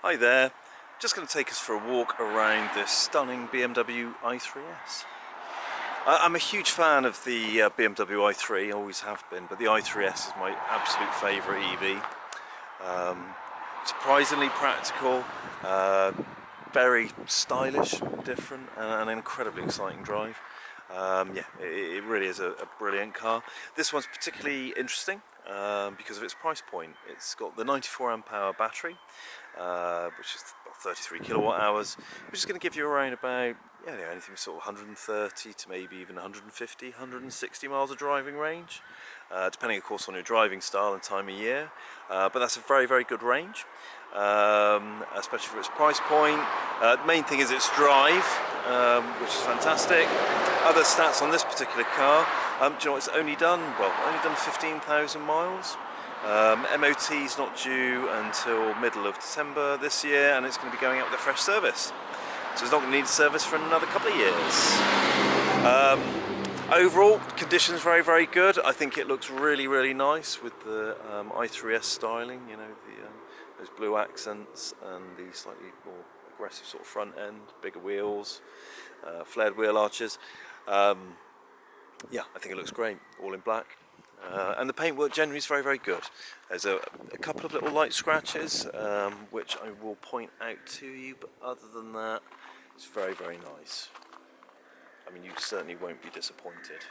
Hi there, just going to take us for a walk around this stunning BMW i3S. I'm a huge fan of the BMW i3, always have been, but the i3S is my absolute favourite EV. Surprisingly practical, very stylish, different, and an incredibly exciting drive. Yeah, it really is a brilliant car. This one's particularly interesting because of its price point. It's got the 94 amp hour battery, which is about 33 kilowatt hours, which is going to give you around about anything sort of 130 to maybe even 150, 160 miles of driving range, depending of course on your driving style and time of year. But that's a very, very good range, especially for its price point. The main thing is its drive, which is fantastic. Other stats on this particular car, do you know, it's only done 15,000 miles. MOT is not due until middle of December this year, and it's going to be going out with a fresh service. So it's not going to need service for another couple of years. Overall, condition's very, very good. I think it looks really, really nice with the i3S styling, you know, those blue accents and the slightly more aggressive sort of front end, bigger wheels, flared wheel arches. Yeah, I think it looks great, all in black. And the paintwork generally is very, very good. There's a couple of little light scratches, which I will point out to you, but other than that, it's very, very nice. I mean, you certainly won't be disappointed.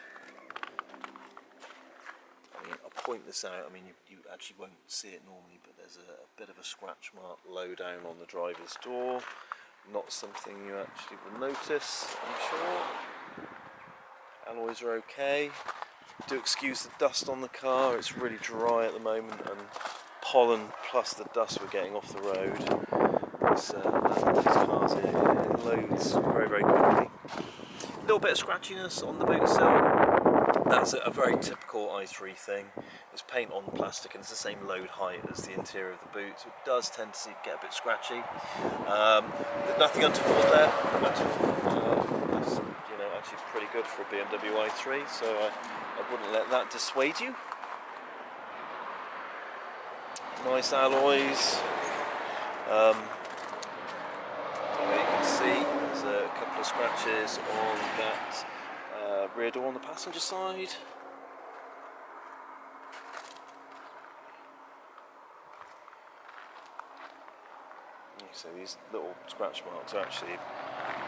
I mean, I'll point this out. I mean, you actually won't see it normally, but there's a bit of a scratch mark low down on the driver's door. Not something you actually will notice, I'm sure. Alloys are okay. Do excuse the dust on the car, it's really dry at the moment, and pollen plus the dust we're getting off the road. These cars here in loads very, very quickly. A little bit of scratchiness on the boot sill. That's a very typical i3 thing. It's paint on plastic and it's the same load height as the interior of the boot, so it does tend to get a bit scratchy. Nothing untoward there. That's, you know, actually pretty good for a BMW i3, so I wouldn't let that dissuade you. Nice alloys. You can see there's a couple of scratches on that rear door on the passenger side. So these little scratch marks are actually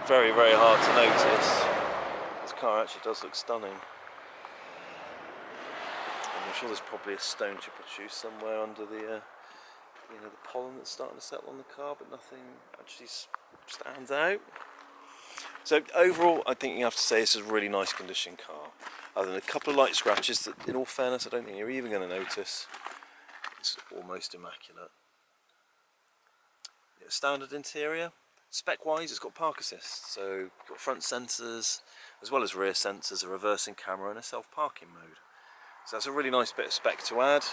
very, very hard to notice. This car actually does look stunning. I'm sure there's probably a stone chip or two somewhere under the the pollen that's starting to settle on the car, but nothing actually stands out. So overall, I think you have to say this is a really nice condition car. Other than a couple of light scratches that, in all fairness, I don't think you're even going to notice. It's almost immaculate. Standard interior. Spec-wise, it's got park assist, so you've got front sensors as well as rear sensors, a reversing camera, and a self-parking mode. So that's a really nice bit of spec to add.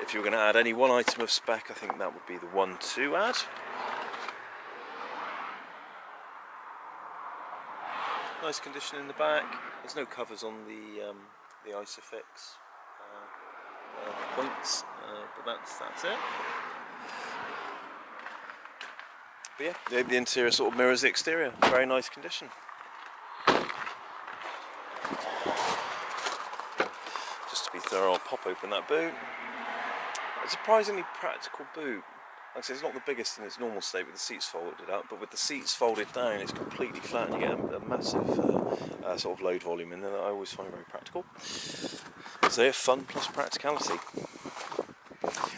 If you were going to add any one item of spec, I think that would be the one to add. Nice condition in the back. There's no covers on the Isofix points, but that's it. But yeah, the interior sort of mirrors the exterior. Very nice condition. Just to be thorough, I'll pop open that boot. It's a surprisingly practical boot. Like I say, it's not the biggest in its normal state with the seats folded up, but with the seats folded down, it's completely flat, and you get a massive sort of load volume in there that I always find very practical. So yeah, fun plus practicality.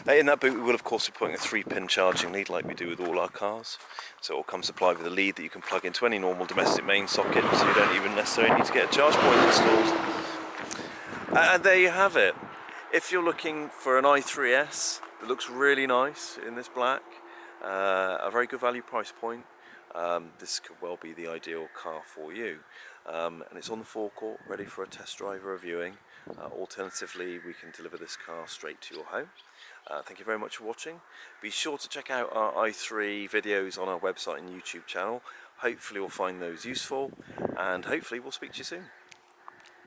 In that boot we will of course be putting a 3-pin charging lead like we do with all our cars. So it will come supplied with a lead that you can plug into any normal domestic main socket, so you don't even necessarily need to get a charge point installed. And there you have it. If you're looking for an i3S that looks really nice in this black, a very good value price point, this could well be the ideal car for you. And it's on the forecourt, ready for a test drive or reviewing. Alternatively, we can deliver this car straight to your home. Thank you very much for watching. Be sure to check out our i3 videos on our website and YouTube channel. Hopefully you'll find those useful, and hopefully we'll speak to you soon.